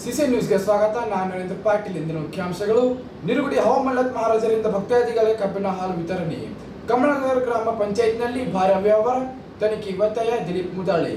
CC ನ್ಯೂಸ್ಗೆ ಸ್ವಾಗತ. ನಾನು ನರೇಂದ್ರ ಪಾಟೀಲ್. ಇಂದಿನ ಮುಖ್ಯಾಂಶಗಳು: ನಿರುಗುಡಿ ಹವಾಮಲ್ಲತ್ ಮಹಾರಾಜರಿಂದ ಭಕ್ತಾದಿಗಳಿಗೆ ಕಬ್ಬಿನ ಹಾಲು ವಿತರಣೆ. ಕಮಲನಗರ ಗ್ರಾಮ ಪಂಚಾಯತ್ನಲ್ಲಿ ಭಾರಿ ಅವ್ಯವಹಾರ, ತನಿಖೆ ಒತ್ತಾಯ. ದಿಲೀಪ್ ಮುದಾಳಿ.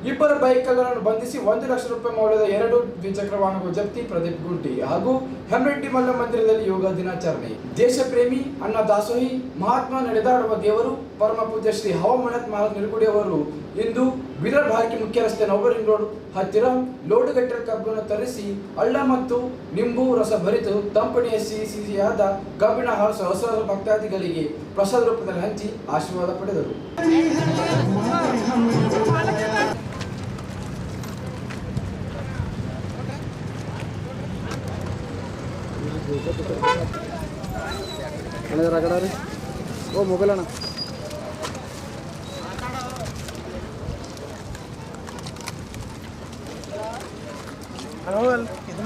ಇಬ್ಬರು ಬೈಕ್ಗಳನ್ನು ಬಂಧಿಸಿ 1 ಲಕ್ಷ ರೂಪಾಯಿ ಮೌಲ್ಯದ 2 ದ್ವಿಚಕ್ರ ವಾಹನಗಳು ಜಪ್ತಿ. ಪ್ರದೀಪ್ ಗುಂಟಿ ಹಾಗೂ ಹೆಮ್ಮೆಟ್ಟಿ ಮಲ್ಲ ಮಂದಿರದಲ್ಲಿ ಯೋಗ ದಿನಾಚರಣೆ. ದೇಶ ಪ್ರೇಮಿ, ಅನ್ನ ದಾಸೋಹಿ, ಮಹಾತ್ಮ ನಡೆದಾಡುವ ದೇವರು ಪರಮ ಪೂಜ್ಯ ಶ್ರೀ ಹವಾಮಲ್ಲತ್ ಮಹಾರಾಜ್ ನಿರುಗುಡಿ ಅವರು ಇಂದು ಬೀದರ್ ಭಾರತಿ ಮುಖ್ಯ ರಸ್ತೆ ನವರಿಂಗ್ ರೋಡ್ ಹತ್ತಿರ ಲೋಡುಗಟ್ಟಲೆ ಕಬ್ಬನ್ನು ತರಿಸಿ ಹಳ್ಳ ಮತ್ತು ನಿಂಬು ರಸ ಭರಿತು ತಂಪಣಿಯ ಸಿಹಿಯಾದ ಕಬ್ಬಿನ ಹಾಲು ಸಹಸ್ರಾರು ಭಕ್ತಾದಿಗಳಿಗೆ ಪ್ರಸಾದ ರೂಪದಲ್ಲಿ ಹಂಚಿ ಆಶೀರ್ವಾದ ಪಡೆದರು. ಓ ಮೊಬೈಲ್ ಅಣ್ಣ ಇದು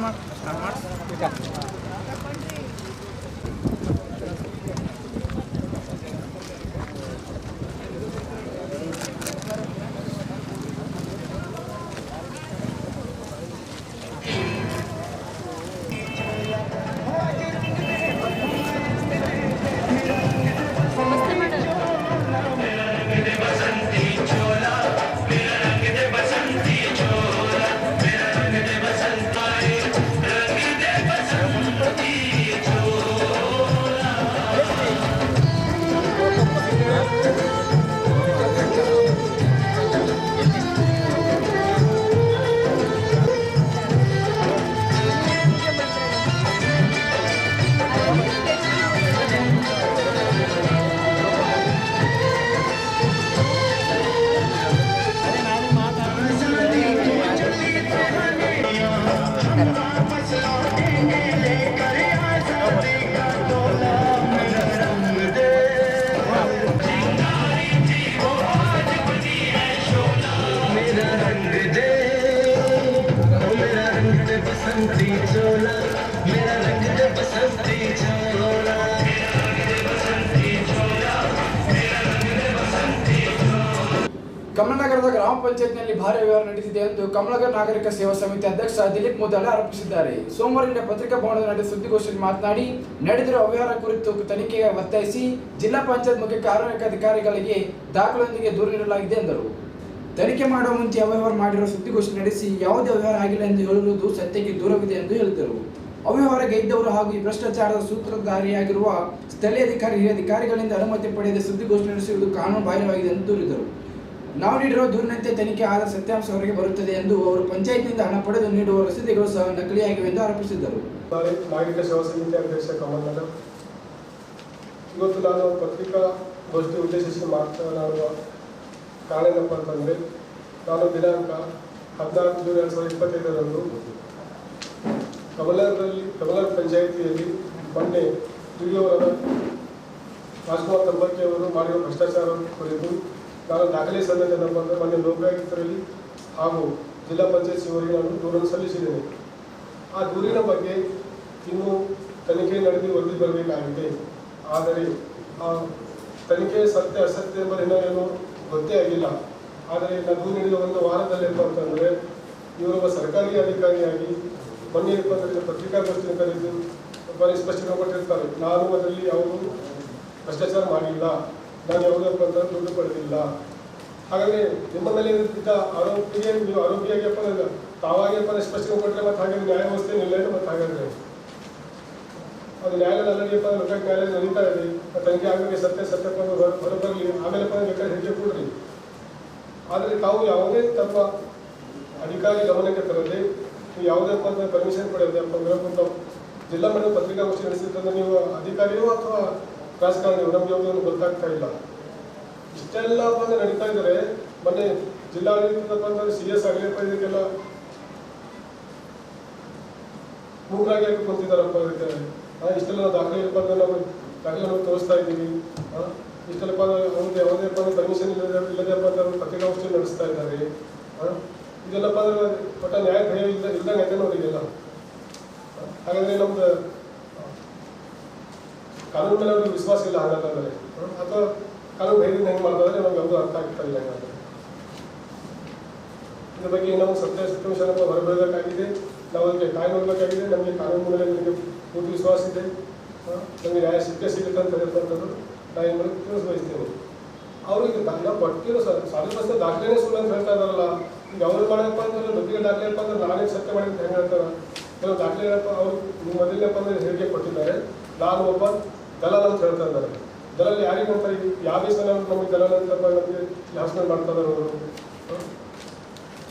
ಕಮಲನಗರದ ಗ್ರಾಮ ಪಂಚಾಯತ್ನಲ್ಲಿ ಭಾರಿ ಅವ್ಯವಹಾರ ನಡೆದಿದೆ ಎಂದು ಕಮಲನಗರ ನಾಗರಿಕ ಸೇವಾ ಸಮಿತಿ ಅಧ್ಯಕ್ಷ ದಿಲೀಪ್ ಮುದಾಳಿ ಆರೋಪಿಸಿದ್ದಾರೆ. ಸೋಮವಾರ ಪತ್ರಿಕಾ ಭವನದಲ್ಲಿ ನಡೆದ ಸುದ್ದಿಗೋಷ್ಠಿಯಲ್ಲಿ ಮಾತನಾಡಿ, ನಡೆದಿರುವ ಅವ್ಯವಹಾರ ಕುರಿತು ತನಿಖೆಗೆ ಒತ್ತಾಯಿಸಿ ಜಿಲ್ಲಾ ಪಂಚಾಯತ್ ಮುಖ್ಯ ಕಾರ್ಯನಿರ್ವಾಹಕಾಧಿಕಾರಿಗಳಿಗೆ ದಾಖಲೆಯೊಂದಿಗೆ ದೂರು ನೀಡಲಾಗಿದೆ ಎಂದರು. ತನಿಖೆ ಮಾಡುವ ಮುಂಚೆ ಅವ್ಯವಹಾರ ಮಾಡಿರುವ ಸುದ್ದಿಗೋಷ್ಠಿ ನಡೆಸಿ ಯಾವುದೇ ಅವ್ಯವಹಾರ ಆಗಿಲ್ಲ ಎಂದು ಹೇಳುವುದು ಸತ್ಯಕ್ಕೆ ದೂರವಿದೆ ಎಂದು ಹೇಳಿದರು. ಅವ್ಯವಹಾರ ಗೆದ್ದವರು ಹಾಗೂ ಈ ಭ್ರಷ್ಟಾಚಾರದ ಸೂತ್ರಧಾರಿಯಾಗಿರುವ ಸ್ಥಳೀಯ ಹಿರಿಯ ಅಧಿಕಾರಿಗಳಿಂದ ಅನುಮತಿ ಪಡೆಯದೆ ಸುದ್ದಿಗೋಷ್ಠಿ ನಡೆಸುವುದು ಕಾನೂನು ಬಾಹಿರವಾಗಿದೆ ಎಂದು ದೂರಿದರು. ನಾವು ನೀಡಿರುವ ದೂರಿನಂತೆ ತನಿಖೆ ಆದ ಸತ್ಯಾಂಶ ಹೊರಗೆ ಬರುತ್ತದೆ ಎಂದು ಅವರು ಪಂಚಾಯತ್ನಿಂದ ಹಣ ಪಡೆದು ನೀಡುವ ರಸೀದಿಗಳು ಸಹ ನಕಲಿಯಾಗಿವೆ ಎಂದು ಆರೋಪಿಸಿದರು. ನಾಗರಿಕ ಸೇವಾ ಸಮಿತಿ ಅಧ್ಯಕ್ಷ ಕಮಲನಗರ. ಇವತ್ತು ನಾನು ಪತ್ರಿಕಾಗೋಷ್ಠಿ ಉದ್ದೇಶಿಸಿ ಮಾತನಾಡುವ ಕಾರಣ ಏನಪ್ಪ ಅಂತಂದರೆ, ನಾನು ದಿನಾಂಕ 14 ಜೂನ್ 2025ರಂದು ಕಮಲನಗರ ಪಂಚಾಯಿತಿಯಲ್ಲಿ ಮೊನ್ನೆ ಹಿರಿಯವರ ರಾಜ್ಕುಮಾರ್ ತಂಬರ್ಕಿ ಅವರು ಮಾಡಿರುವ ಭ್ರಷ್ಟಾಚಾರ ಕುರಿತು ನಾನು ದಾಖಲೆ ಸಮೇತ ಏನಪ್ಪ ಅಂದರೆ ಮೊನ್ನೆ ಲೋಕಾಯುಕ್ತರಲ್ಲಿ ಹಾಗೂ ಜಿಲ್ಲಾ ಪಂಚಾಯತ್ ಸಿವರಿಗೆ ನಾನು ದೂರನ್ನು ಸಲ್ಲಿಸಿದ್ದೇನೆ. ಆ ದೂರಿನ ಬಗ್ಗೆ ಇನ್ನೂ ತನಿಖೆ ನಡೆದು ವರದಿ ಬರಬೇಕಾಗಿದೆ. ಆದರೆ ಆ ತನಿಖೆ ಸತ್ಯ ಅಸತ್ಯ ಎಂಬ ಏನು ಗೊತ್ತೇ ಆಗಿಲ್ಲ. ಆದರೆ ನಾನು ದೂರು ನೀಡಿದ ಒಂದು ವಾರದಲ್ಲಿ ಏನಪ್ಪ ಅಂತಂದರೆ, ಇವರೊಬ್ಬ ಸರ್ಕಾರಿ ಅಧಿಕಾರಿಯಾಗಿ ಮೊನ್ನೆ ಪತ್ರಿಕಾಗೋಷ್ಠಿ ಕರೆದು ಸ್ಪಷ್ಟೀಕರಣ ಕೊಟ್ಟಿರ್ತಾರೆ. ನಾನು ಅದರಲ್ಲಿ ಯಾವುದೂ ಭ್ರಷ್ಟಾಚಾರ ಮಾಡಿಲ್ಲ, ನಾನು ಯಾವುದಪ್ಪ ಅಂತ ದುಡ್ಡು ಪಡೆದಿಲ್ಲ. ಹಾಗಾಗಿ ನಿಮ್ಮ ಮೇಲೆ ಇದ್ದ ಆರೋಪಿಗೆ ನೀವು ಆರೋಪಿಯಾಗಿಯಪ್ಪ ತಾವಾಗಿಯಪ್ಪ ಸ್ಪಷ್ಟೀಕರಣ ಕೊಟ್ಟರೆ ಮತ್ತೆ ಹಾಗೆ ನ್ಯಾಯ ವ್ಯವಸ್ಥೆ ನಿಲ್ಲ ಮತ್ತೆ ಹಾಗಾದರೆ ಅದು ನ್ಯಾಯಾಲಯದ ಅಲ್ಲಡಿಯಪ್ಪ ಲೋಕಾಯುಕ್ತ ನ್ಯಾಯಾಲಯ ನಡೀತಾ ಇದೆ. ತನಿಖೆ ಆಗಬೇಕು, ಸತ್ಯ ಹೊರಬರಲಿ, ಆಮೇಲೆ ಬೇಕಾದ್ರೆ ಹೆಜ್ಜೆ ಕೊಡ್ರಿ. ಆದರೆ ತಾವು ಯಾವುದೇ ತಪ್ಪ ಅಧಿಕಾರಿ ಗಮನಕ್ಕೆ ತರದೆ ನೀವು ಯಾವುದಪ್ಪ ಅಂತ ಪರ್ಮಿಷನ್ ಪಡೆಯೋದೆ ಅಪ್ಪ ಜಿಲ್ಲಾ ಮಟ್ಟದ ಪತ್ರಿಕಾಗೋಷ್ಠಿ ನಡೆಸಿದ್ರೆ ನೀವು ಅಧಿಕಾರಿಯೋ ಅಥವಾ ರಾಜಕಾರಣಿಯೋ ನಮ್ಗೆ ಯಾವುದನ್ನು ಗೊತ್ತಾಗ್ತಾ ಇಲ್ಲ. ಇಷ್ಟೆಲ್ಲ ಬಂದು ನಡೀತಾ ಇದ್ದಾರೆ. ಮೊನ್ನೆ ಜಿಲ್ಲಾಡಳಿತದಪ್ಪ ಅಂತಂದ್ರೆ CS ಆಗಲಿಪ್ಪ ಇದಕ್ಕೆಲ್ಲ ಮೂಗರಾಗಿ ಹಾಕಿ ಕುಂತಿದ್ದಾರಪ್ಪ. ಇದಕ್ಕೆ ಇಷ್ಟೆಲ್ಲ ನಾವು ದಾಖಲೆ ಇರಪ್ಪ ಅಂದ್ರೆ ನಾವು ದಾಖಲೆ ನಾವು ತೋರಿಸ್ತಾ ಇದ್ದೀವಿ. ಇಷ್ಟೆಲ್ಲಪ್ಪ ಅವ್ರಿಗೆ ಯಾವುದೇಪ್ಪ ಅಂದ್ರೆ ಪರ್ಮಿಷನ್ ಇಲ್ಲದಪ್ಪ ಅಂತ ಪತ್ರಿಕಾಗೋಷ್ಠಿ ನಡೆಸ್ತಾ ಇದ್ದಾರೆ. ಇದೆಲ್ಲಪ್ಪ ಅಂದ್ರೆ ಒಟ್ಟ ನ್ಯಾಯ ಭಯ ಇಲ್ದಂಗೆ ಐತೆ ನೋಡಿದೆಲ್ಲ. ಹಾಗಾದ್ರೆ ನಮ್ದು ಕಾನೂನು ಮೇಲೆ ಅವ್ರಿಗೆ ವಿಶ್ವಾಸ ಇಲ್ಲ ಹಾಗಾದ್ರೆ, ಅಥವಾ ಕಾನೂನು ಭಯದಿಂದ ಹೆಂಗೆ ಮಾಡ್ತಾರೆ ನಮ್ಗೆ ಯಾವುದು ಅರ್ಥ ಆಗ್ತಾ ಇಲ್ಲ. ಹಾಗಾದ್ರೆ ಇದ್ರ ಬಗ್ಗೆ ನಾವು ಸತ್ಯಾಂಶ ಹೊರಬರಬೇಕಾಗಿದೆ. ನಾವು ಅದಕ್ಕೆ ಕಾಯ್ದುಕೊಳ್ಬೇಕಾಗಿದೆ. ನಮಗೆ ಕಾನೂನು ಮೇಲೆ ನನಗೆ ಪೂರ್ತಿ ವಿಶ್ವಾಸ ಇದೆ. ನಮಗೆ ನ್ಯಾಯ ಸಿಗುತ್ತೆ ಅಂತ ಹೇಳ್ತಕ್ಕಂಥದ್ದು ನಾನು ನಿಮ್ಮಲ್ಲಿ ತಿಳಿಸ್ಬಯಸ್ತೇನೆ. ಅವ್ರಿಗೆ ನಾವು ಕೊಟ್ಟಿರೋ ಸಾಧ್ಯತೆ ದಾಖಲೆನೇ ಸುಳ್ಳು ಅಂತ ಹೇಳ್ತಾ ಇದಾರಲ್ಲ. ಈಗ ಅವ್ರು ಮಾಡಪ್ಪ ಅಂದ್ರೆ ಬದುಕಿಗೆ ದಾಖಲೆ ಅಪ್ಪ ಅಂದ್ರೆ ನಾನೇ ಸತ್ಯ ಮಾಡಿದ್ರೆ ಹೆಂಗೆ ಹೇಳ್ತಾರೆ. ಕೆಲವು ದಾಖಲೆ ಏನಪ್ಪ ಅವರು ಮೊದಲನೇಪ್ಪ ಅಂದ್ರೆ ಹೇಳಿಕೆ ಕೊಟ್ಟಿದ್ದಾರೆ, ನಾನು ಒಬ್ಬ ದಲಾಲ್ ಅಂತ ಹೇಳ್ತಾ ಇದ್ದಾರೆ. ದಲಾಲ್ ಯಾರಿಗೆ ಮಾಡ್ತಾರೆ? ಯಾವ ದೇಶದಲ್ಲಿ ನಮಗೆ ದಲಾಲ್ ಅಂತ ನಮಗೆ ಭಾಷಣ ಮಾಡ್ತಾ ಇದ್ದಾರೆ ಅವರು.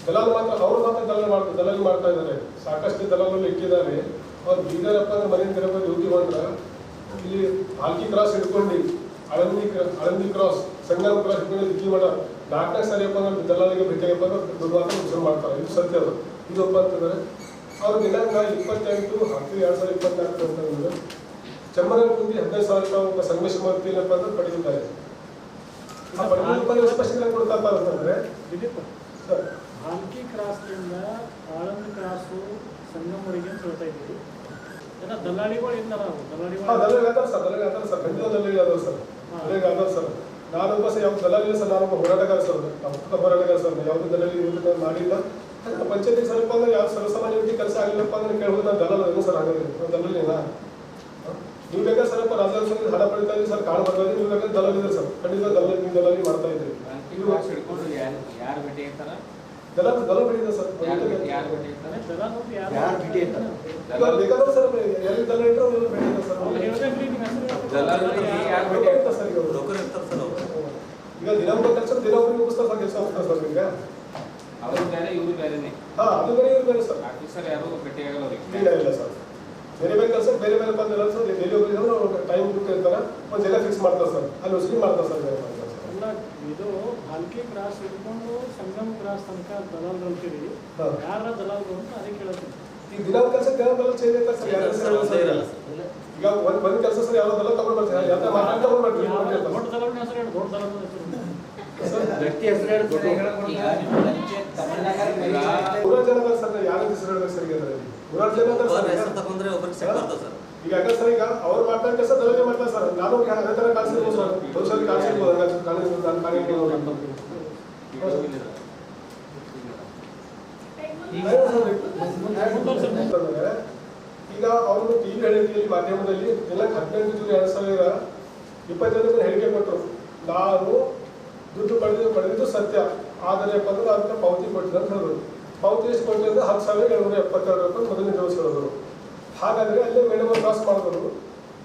ದಲಾಲ್ ಮಾತ್ರ ಅವರು ಮಾತ್ರ ದಲಾಲಿ ಮಾಡ್ತಾ ಇದ್ದಾರೆ. ಸಾಕಷ್ಟು ದಲಾಲಲ್ಲಿ ಇಟ್ಟಿದ್ದಾರೆ. ಅವ್ರು ಬೀದರಪ್ಪ ಅಂದ್ರೆ ಮನೆಯಿಂದ ಡ್ಯೂಟಿ ಬಂದ್ರೆ ಇಲ್ಲಿ ಪಾಲ್ಕಿ ಕ್ರಾಸ್ ಹಿಡ್ಕೊಂಡು ಆಳಂದಿ ಕ್ರಾಸ್ ಸಂಗಮ ಕ್ರಾಸ್ ಹಿಡ್ಕೊಂಡು ದಿಕ್ಕಿ ಮಾಡ 4ನೇ ಸರಿಯಪ್ಪ ಅಂದ್ರೆ ದಲಾಲಿಗೆ ಭೇಟಿಯಪ್ಪ ಅಂದ್ರೆ ದುಡ್ಡು ಮಾತ್ರ ಶುರು ಮಾಡ್ತಾರೆ. ಇದು ಸತ್ಯ. ಅದು ಇದಪ್ಪ ಅಂತಂದರೆ ಅವ್ರ ದಿನ 28/10/2024 ಅಂತಂದ್ರೆ ಚಮ್ಮನಲ್ಲಿ ಕುಂದಿ 15,000 ರೂಪಾಯಿ ಸಂಗಮೇಶ ಮೂರ್ತಿ ಏನಪ್ಪ ಅಂದ್ರೆ ಪಡೆದಿದ್ದಾರೆ. ಆ ಪಡೆದ ಸ್ಪಷ್ಟೀಕರಣ ಕೊಡ್ತಾ ಅಂತಂದ್ರೆ ಸರ್ ಭಾಲ್ಕಿ ಕ್ರಾಸ್ನಿಂದ ಆಳಂದ್ ಕ್ರಾಸು ಸಂಗಮವರೆಗೆ ಅಂತ ಹೇಳ್ತಾ ಇದ್ದೀವಿ. ಜನ ದಲ್ಲಾಳಿಗಳು ಇಲ್ಲ ನಾವು ದಲ್ಲಾಳಿ ಆಧಾರ ಸರ್ ಖಂಡಿತ ದಲ್ಲಾಳಿ ಆಧಾರ ಸರ್. ಆಧಾರ ಸರ್ ನಾನೊಬ್ಬ ಸರ್ ಯಾವ ದಲ್ಲಾಳಿ ಸರ್, ನಾನೊಬ್ಬ ಹೋರಾಟಗಾರ ಸರ್, ಹೋರಾಟಗಾರ ಸರ್. ಯಾವುದೇ ದಲ್ಲಾಳಿ ಮಾಡಿಲ್ಲ. ಪಂಚಾಯತಿ ಸ್ವಲ್ಪ ಅಂದ್ರೆ ಯಾವ ಸರ್ವಸಾಮಾನ್ಯ ವ್ಯಕ್ತಿ ಕೆಲಸ ಆಗಿಲ್ಲಪ್ಪ ಅಂದ್ರೆ ಕೇಳೋದು ನಾನು ದಲ್ಲಾಳಿ ಸರ್. ಆಗೋದಿಲ್ಲ ದಲ್ಲಾಳಿನ ನೀವು ಬೇಕಾದ್ರೆ ಸ್ವಲ್ಪ ರಾಜ್ಯೋತ್ಸವದಲ್ಲಿ ಹಣ ಪಡಿತಾ ಇದ್ದೀವಿ ಸರ್, ಕಾಳು ಬರ್ತಾ ಇದ್ದೀವಿ. ನೀವು ಬೇಕಾದ್ರೆ ದಲ್ಲಾಳಿ ಇದೆ ಸರ್, ಖಂಡಿತ ನೀವು ದಲ್ಲಾಳಿ ಮಾಡ್ತಾ ಇದ್ದೀವಿ. ದಲ ಬಡಿದೆ ಸರ್. ಬೇಕಾದ್ರೆ ಸರ್ ಎಲ್ಲಿ ದಲ ಇಟ್ಟರೆ ಅವ್ರು ಬೇಡಿದೆ ಸರ್. ಈಗ ದಿನೊಬ್ಬ ಕೆಲಸ ದಿನೊಬ್ಬರಿಗೆ ಮುಗಿಸ್ತಾ ಸರ್ ಕೆಲಸ ಹೋಗ್ತಾರೆ ಸರ್. ಈಗ ಅವರು ಬೇರೆ ಇವರು ಬೇರೆನೆ. ಅದು ಬೇರೆ ಇವ್ರು ಬೇರೆ ಸರ್. ಆಫೀಸರ್ ಯಾರು ಭೇಟಿಯಾಗಲ್ಲ ಅವ್ರಿಗೆ. ಇಲ್ಲ ಸರ್, ಬೇರೆ ಬೇರೆ ಕೆಲಸ ಬೇರೆ ಬೇರೆ ಬಂದಿಲ್ಲ ಸರ್. ಎಲ್ಲಿ ಹೋಗಿದ್ರೆ ಟೈಮ್ ಬಿಟ್ಟಿರ್ತಾರೆ, ಒಂದು ಜಾಗ ಫಿಕ್ಸ್ ಮಾಡ್ತಾರೆ ಸರ್, ಅಲ್ಲಿ ಉಸಿರಿ ಮಾಡ್ತಾರೆ ಸರ್. ಬೇರೆ ಮಾಡ್ತಾರೆ ಸರ್. ಎಲ್ಲ ಇದು ಭಾಲ್ಕಿ ಕ್ರಾಸ್ ಹಿಡ್ಕೊಂಡು ಸಂಗಮ ಕ್ರಾಸ್ ತನಕ ದಲಾಲ್ ಅಂತೀರಿ. ಯಾರ ದಲಾಲ್ರು ಅಂತ ಅದೇ ಕೇಳ್ತೀನಿ. ಈಗ ದಿನ ಕೆಲಸ ಚೇಂಜ್ ಐತೆ ಸರ್. ಈಗ ಒಂದು ಕೆಲಸ ಸರ್ ಯಾವ್ದೆಲ್ಲ ತಗೊಂಡು ಬರ್ತೀವಿ, ಯಾವ ಮಾತಾಡಿ ತಗೊಂಡು ಬರ್ತೀವಿ. ದೊಡ್ಡ ದಲಾಲ್ನ ಹೆಸರು ಹೇಳಿ, ದೊಡ್ಡ ದಲಾಲ್ನ ಹೆಸರು ವ್ಯಕ್ತಿ ಹೆಸರು ಹೇಳ್ತಾರೆ. ನೂರಾರು ಜನ ಸರ್, ಯಾರ ಹೆಸರು ಹೇಳ್ಬೇಕು ಸರ್? ಈಗ ನೂರಾರು ಜನ ಸರ್. ಈಗ ಯಾಕಂದ್ರೆ ಸರ್ ಈಗ ಅವ್ರು ಮಾಡ್ತಾ ಕೆಲಸ ದಲಾಲಿ ಮಾಡ್ತಾರೆ ಸರ್. ನಾನು ಅದೇ ಥರ ಕಾಣಿಸಿರ್ಬೋದು ಸರ್, ಭವಿಷ್ಯದಲ್ಲಿ ಕಾಣಿಸಿರ್ಬೋದು. ನಾನು ಕಾಣಿಸ್ಬೋದು. ಈಗ ಅವರು ಟಿವಿ ಹೇಳಿಕೆಯಲ್ಲಿ ಮಾಧ್ಯಮದಲ್ಲಿ ಎಲ್ಲ 18 ಜೂನ್ 2025 ಹೇಳಿಕೆ ಕೊಟ್ಟರು. ನಾನು ದುಡ್ಡು ಪಡೆದಿದ್ದು ಸತ್ಯ, ಆದರೆ ಅಂದ್ರೆ ಅದಕ್ಕೆ ಪಾವತಿ ಕೊಟ್ಟಿದ್ದೆ ಅಂತ ಹೇಳಿದ್ರು. ಪಾವತಿ ಎಷ್ಟು ಕೊಟ್ಟಿದ್ರೆ 10,772 ರೂಪಾಯಿ ಮೊದಲನೇ ದಿವಸ ಹೇಳಿದ್ರು. ಹಾಗಾದರೆ ಅಲ್ಲೇ ಮೇಡಮ್ ಕ್ರಾಸ್ ಮಾಡಿದ್ರು.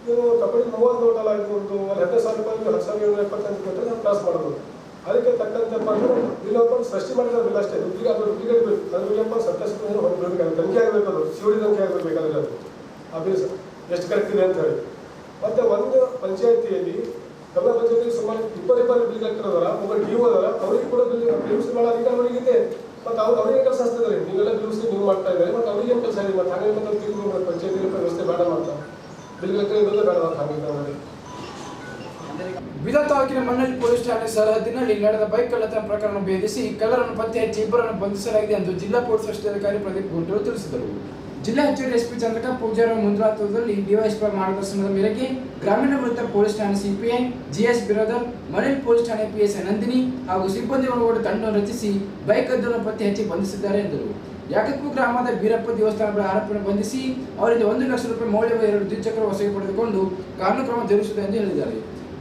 ನೀವು ಕಬಡ್ಡಿ 30 ಟೋಟಲ್ ಆಯಿತು, ಒಂದು 12,000 ರೂಪಾಯಿ 10,775 ಕೊಟ್ಟರೆ ನಾವು ಕ್ರಾಸ್ ಮಾಡೋದು. ಅದಕ್ಕೆ ತಕ್ಕಂತೆ ಇಲ್ಲೊಬ್ಬ ಸೃಷ್ಟಿ ಮಾಡಿದ್ರೆ ಬಿಲ್ ಅಷ್ಟೇ. ಡುಪ್ಲಿಕೇಟ್ ಬಿಲ್ ಅದ್ರ ಇಲ್ಲಪ್ಪ ಸತ್ಯಾಸತ್ಯ ಹೊರಬೇಕಾದ್ರೆ ತನಿಖೆ ಆಗಬೇಕು. ಅದು ಸಿಡಿ ತನಿಖೆ ಆಗಬೇಕಾದ್ರೆ ಅದು ಆ ಬಿಲ್ ಎಷ್ಟು ಕರೆಕ್ಟ್ ಇದೆ ಅಂತ ಹೇಳಿ. ಮತ್ತೆ ಒಂದು ಪಂಚಾಯತಿಯಲ್ಲಿ ಕನ್ನಡ ಪಂಚಾಯತಿಗೆ ಸುಮಾರು 20 ಬಿಲ್ ಕಲೆಕ್ಟರ್ ಒಬ್ಬ ಡಿ ಒ ಅವರಿಗೆ ಕೂಡ ಬಿಲ್ ಮಾಡೋ ಅಧಿಕಾರ ಅವರಿಗಿದೆ. ಮತ್ತು ಅವ್ರಿಗೆ ಕೆಲಸ ಹಚ್ತಿದ್ದಾರೆ. ನೀವೆಲ್ಲ ಬಿಲ್ಸ್ ನೀವು ಮಾಡ್ತಾ ಇದ್ದಾರೆ, ಮತ್ತು ಅವ್ರಿಗೆ ಕೆಲಸ ಇದೆ. ಮತ್ತು ಹಾಗೆ ಮತ್ತೆ ಪಂಚಾಯತಿ ವ್ಯವಸ್ಥೆ ಬೇಡ ಮಾಡ್ತಾರೆ. ಬಿಲ್ ಕಲೆಕ್ಟರ್ ಇರೋದೇ ಬೇಡ ಅಂತ ಹಾಗೆ ಮಾಡಿ. ಬೀದರ್ ತಾಲೂಕಿನ ಮಣ್ಣಳ್ಳಿ ಪೊಲೀಸ್ ಠಾಣೆ ಸರಹದ್ದಿನಲ್ಲಿ ನಡೆದ ಬೈಕ್ ಕಳ್ಳತನ ಪ್ರಕರಣ ಭೇದಿಸಿ ಕಳ್ಳರನ್ನು ಪತ್ತೆ ಹಚ್ಚಿ ಇಬ್ಬರನ್ನು ಬಂಧಿಸಲಾಗಿದೆ ಎಂದು ಜಿಲ್ಲಾ ಪೊಲೀಸ್ ವರಿಷ್ಠಾಧಿಕಾರಿ ಪ್ರದೀಪ್ ಗುಂಟೂರು ತಿಳಿಸಿದರು. ಜಿಲ್ಲಾ ಹೆಚ್ಚುವರಿ ಎಸ್ಪಿ ಚಂದ್ರಕ ಪೂಜಾರ ಮುಂದಾಳತ್ವದಲ್ಲಿ ಡಿವೈಎಸ್ಪಿ ಮಾರ್ಗದರ್ಶನದ ಮೇರೆಗೆ ಗ್ರಾಮೀಣ ವೃತ್ತ ಪೊಲೀಸ್ ಠಾಣೆ ಸಿಪಿಐ ಜಿಎಸ್ ಬಿರಾದರ್, ಮಣ್ಣಳ್ಳಿ ಪೊಲೀಸ್ ಠಾಣೆ ಪಿಎಸ್ಐ ನಂದಿನಿ ಹಾಗೂ ಸಿಬ್ಬಂದಿ ಒಳಗಡೆ ತಂಡವನ್ನು ರಚಿಸಿ ಬೈಕ್ ಕದ್ದನ್ನು ಪತ್ತೆ ಹಚ್ಚಿ ಬಂಧಿಸಿದ್ದಾರೆ ಎಂದರು. ಯಾಕಪ್ಪು ಗ್ರಾಮದ ಬೀರಪ್ಪ ದೇವಸ್ಥಾನಗಳ ಆರೋಪಿಯನ್ನು ಬಂಧಿಸಿ ಅವರಿಂದ 1 ಲಕ್ಷ ರೂಪಾಯಿ ಮೌಲ್ಯದ 2 ದ್ವಿಚಕ್ರ ವಶಕ್ಕೆ ಪಡೆದುಕೊಂಡು ಕಾನೂನು ಕ್ರಮ ಜರುಗಿಸುತ್ತದೆ ಎಂದು ಹೇಳಿದ್ದಾರೆ.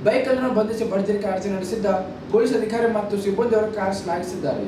ಬೈಕ್ ಅನ್ನು ಬಂಧಿಸಿ ಭರ್ಜರಿ ಕಾರ್ಯ ನಡೆಸಿದ್ದ ಪೊಲೀಸ್ ಅಧಿಕಾರಿ ಮತ್ತು ಸಿಬ್ಬಂದಿಯವರ ಕಾರ್ಯ ಶ್ಲಾಘಿಸಿದ್ದಾರೆ.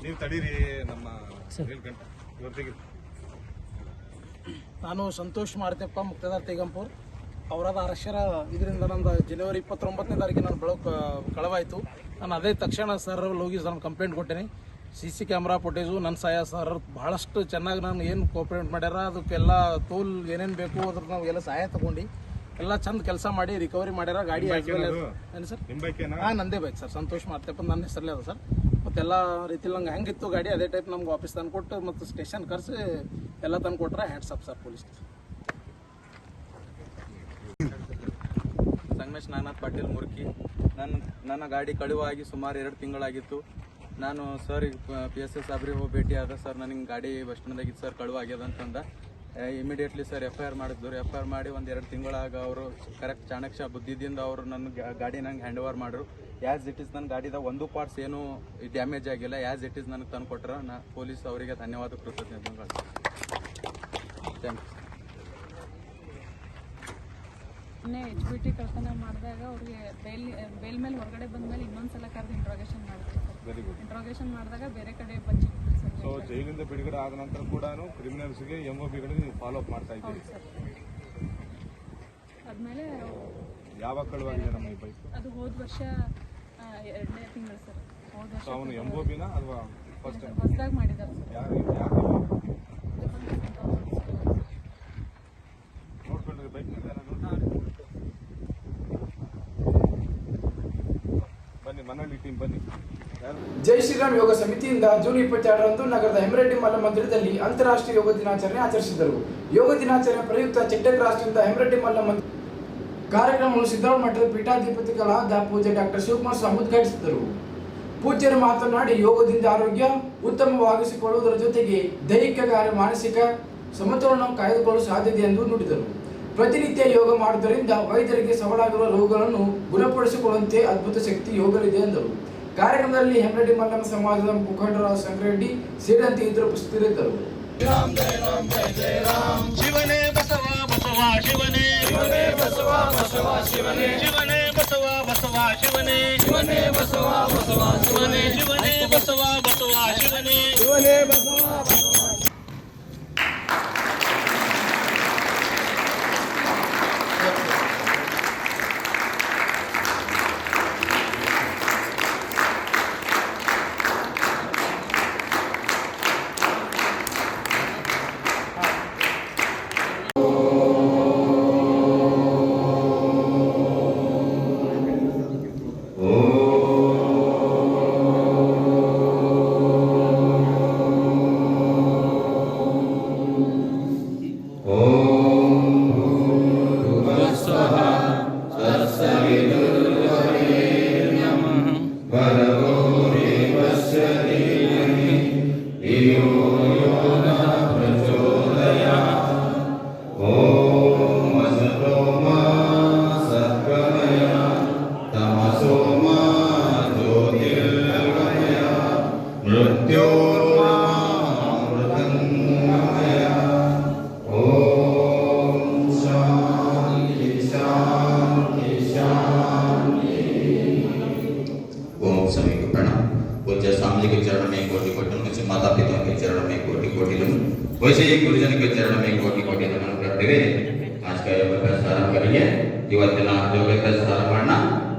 ನೀವು ತಡೀರಿ ನಮ್ಮ ಇವತ್ತಿಗೆ. ನಾನು ಸಂತೋಷ್ ಮಾರುತಿಯಪ್ಪ, ಮುಕ್ತದಾರ್ ತೇಗಂಪುರ್. ಅವರಾದ ಅರಕ್ಷರ ಇದರಿಂದ ನಂದು ಜನವರಿ 29ನೇ ತಾರೀಕಿಗೆ ನಾನು ಕಳವಾಯಿತು. ನಾನು ಅದೇ ತಕ್ಷಣ ಸರ್ ಹೋಗಿ ನಾನು ಕಂಪ್ಲೇಂಟ್ ಕೊಟ್ಟೇನೆ. CC ಕ್ಯಾಮ್ರಾ ಫುಟೇಜು ನನ್ನ ಸಹಾಯ ಸರ್ ಭಾಳಷ್ಟು ಚೆನ್ನಾಗಿ ನಾನು ಏನು ಕೋಆಪ್ರೇಟ್ ಮಾಡ್ಯಾರ. ಅದಕ್ಕೆಲ್ಲ ತೋಲ್ ಏನೇನು ಬೇಕು ಅದ್ರ ನಾವು ಎಲ್ಲ ಸಹಾಯ ತೊಗೊಂಡು ಎಲ್ಲ ಚಂದ ಕೆಲಸ ಮಾಡಿ ರಿಕವರಿ ಮಾಡ್ಯಾರ ಗಾಡಿ ನಿಮ್ಮ bike ಏನದು? ಏನು ಸರ್ ನಿಮ್ಮ ಬೈಕೇನಾ? ಹಾಂ ನಂದೇ ಬೈಕ್ ಸರ್, ಸಂತೋಷ್ ಮಾರ್ತಪ್ಪ ನನ್ನ ಹೆಸರಲ್ಲೇ ಅದ ಸರ್. ಮತ್ತು ಎಲ್ಲ ರೀತಿಲಿ ನಂಗೆ ಹೆಂಗಿತ್ತು ಗಾಡಿ ಅದೇ ಟೈಪ್ ನಮ್ಗೆ ವಾಪಸ್ ತಂದು ಕೊಟ್ಟು ಮತ್ತು ಸ್ಟೇಷನ್ ಕರೆಸಿ ಎಲ್ಲ ತಂದು ಕೊಟ್ರೆ hats up sir police. Sangamesh Naganath Patil Murki. ನನ್ನ ಗಾಡಿ ಕಳುವಾಗಿ ಸುಮಾರು 2 ತಿಂಗಳಾಗಿತ್ತು. ನಾನು ಸರ್ PSI ಸಾಬ್ರಿಗೆ ಹೋಗಿ ಭೇಟಿ ಆದ. ಸರ್ ನನಗೆ ಗಾಡಿ ಬಸ್ ಸ್ಟ್ಯಾಂಡ್ದಾಗಿತ್ತು ಸರ್, ಕಳುವಾಗ್ಯದ ಅಂತಂದ. ಇಮಿಡಿಯೇಟ್ಲಿ ಸರ್ FIR ಮಾಡಿದ್ರು. FIR ಮಾಡಿ 1-2 ತಿಂಗಳಾಗ ಅವರು ಕರೆಕ್ಟ್ ಚಾಣಕ್ಯ ಬುದ್ಧಿದಿಂದ ಅವರು ನನ್ನ ಗಾಡಿ ನಂಗೆ ಹ್ಯಾಂಡ್ ಓವರ್ ಮಾಡಿದ್ರು. ಆ್ಯಸ್ ಇಟ್ ಈಸ್ ನನ್ನ ಗಾಡಿದ ಒಂದು ಪಾರ್ಟ್ಸ್ ಏನೂ ಡ್ಯಾಮೇಜ್ ಆಗಿಲ್ಲ. ಆ್ಯಸ್ ಇಟ್ ಈಸ್ ನನಗೆ ತಂದು ಕೊಟ್ಟರು. ನಾ ಪೊಲೀಸ್ ಅವರಿಗೆ ಧನ್ಯವಾದ ಕೃತಜ್ಞತೆಗಳು. Thank you. HBT ಕಳ್ತನ ಮಾಡಿದಾಗ ಅವ್ರಿಗೆ ಬೇಲ್ ಮೇಲೆ ಹೊರಗಡೆ ಬಂದ್ಮೇಲೆ ಇನ್ನೊಂದ್ಸಲ ಕರೆದು ಇಂಟ್ರೋಗೇಷನ್ ಮಾಡಿದ್ರು ವೆರಿ ಗುಡ್. ಇಂಟ್ರೋಗೇಷನ್ ಮಾಡಿದಾಗ ಬೇರೆ ಕಡೆ ಬಚ್ಚಿಬಿಟ್ರು ಸರ್. ಸೊ ಜೈಲಿಂದ ಬಿಡುಗಡೆ ಆದ ನಂತರ ಕೂಡ ಕ್ರಿಮಿನಲ್ಸ್ಗೆ MOBಗಳಿಗೆ ನೀವು ಫಾಲೋ ಅಪ್ ಮಾಡ್ತಾ ಇದ್ದೀರಿ. ಸರ್ ಆದಮೇಲೆ ಯಾವಾಗ ಕಳುವಾಗಿದೆ ನಮ್ಮ ಈ ಬೈಕ್? ಅದು ಹೋದ ವರ್ಷ 2ನೇ ತಿಂಗಳು ಸರ್. ಹೋದ ವರ್ಷ ಸೊ ಅವನು MOBನ ಅಥವಾ ಫಸ್ಟ್ ಟೈಮ್ ಹೊಸದಾಗಿ ಮಾಡಿದ್ದಾರೆ ಸರ್. ಯಾರು ನೋಡ್ಕೊಂಡ್ರಿ ಬೈಕ್ ಬನ್ನಿ, ಮನೆಯಲ್ಲಿ ಟೀಮ್ ಬನ್ನಿ. ಜೈ ಶ್ರೀರಾಮ್ ಯೋಗ ಸಮಿತಿಯಿಂದ ಜೂನ್ 22ರಂದು ನಗರದ ಹೆಮರೆಡ್ಡಿ ಮಲ್ಲ ಮಂದಿರದಲ್ಲಿ ಅಂತಾರಾಷ್ಟ್ರೀಯ ಯೋಗ ದಿನಾಚರಣೆ ಆಚರಿಸಿದರು. ಯೋಗ ದಿನಾಚರಣೆ ಪ್ರಯುಕ್ತ ಚಿಟ್ಟಕ್ರಾಸ್ನಿಂದ ಹೆಮರೆಡ್ಡಿ ಮಲ್ಲ ಮಂದಿರ ಕಾರ್ಯಕ್ರಮವನ್ನು ಸಿದ್ದರಾಮ ಮಠದ ಪೀಠಾಧಿಪತಿಗಳಾದ ಪೂಜ್ಯ ಡಾಕ್ಟರ್ ಶಿವಕುಮಾರ್ ಸ್ವಾಮಿ ಉದ್ಘಾಟಿಸಿದರು. ಪೂಜ್ಯರು ಮಾತನಾಡಿ ಯೋಗದಿಂದ ಆರೋಗ್ಯ ಉತ್ತಮವಾಗಿಸಿಕೊಳ್ಳುವುದರ ಜೊತೆಗೆ ದೈಹಿಕ ಕಾರ್ಯ ಮಾನಸಿಕ ಸಮತೋಲನವನ್ನು ಕಾಯ್ದುಕೊಳ್ಳಲು ಸಾಧ್ಯತೆ ಎಂದು ನುಡಿದರು. ಪ್ರತಿನಿತ್ಯ ಯೋಗ ಮಾಡುವುದರಿಂದ ವೈದ್ಯರಿಗೆ ಸವಾಲಾಗಿರುವ ರೋಗಗಳನ್ನು ಗುಣಪಡಿಸಿಕೊಳ್ಳುವಂತೆ ಅದ್ಭುತ ಶಕ್ತಿ ಯೋಗವಿದೆ ಎಂದರು. ಕಾರ್ಯಕ್ರಮದಲ್ಲಿ ಹೆಮರೆಡ್ಡಿ ಮಲ್ಲಮ್ಮ ಸಮಾಜದ ಮುಖಂಡರಾದ ಶಂಕರೆಡ್ಡಿ ಸೇರಿದಂತೆ ಇತರರು ಉಪಸ್ಥಿತರಿದ್ದರು. ಶಿವನೇ ಬಸವ ಬಸವ ಶಿವನೇ, ಶಿವನೇ ಬಸವ ಬಸವ ಶಿವನೇ, ಶಿವನೇ ಬಸವ ಬಸವ ಶಿವನೇ, ಶಿವನೇ ಬಸವ ಬಸವ ಶಿವನೇ, ಶಿವನೇ ಬಸವ ಬಸವ ಶಿವನೇ, ಶಿವನೇ ಬಸವ ಬಸವ. माता पिता के चरण में कोटि कोटि नमन। वैसे ही गुरुजन के चरण में कोटि कोटि नमन करते हुए आज का योग अभ्यास आरंभ करेंगे। ಇವತ್ತಿನ ಯೋಗ ಅಭ್ಯಾಸ ಆರಂಭ ಮಾಡೋಣ।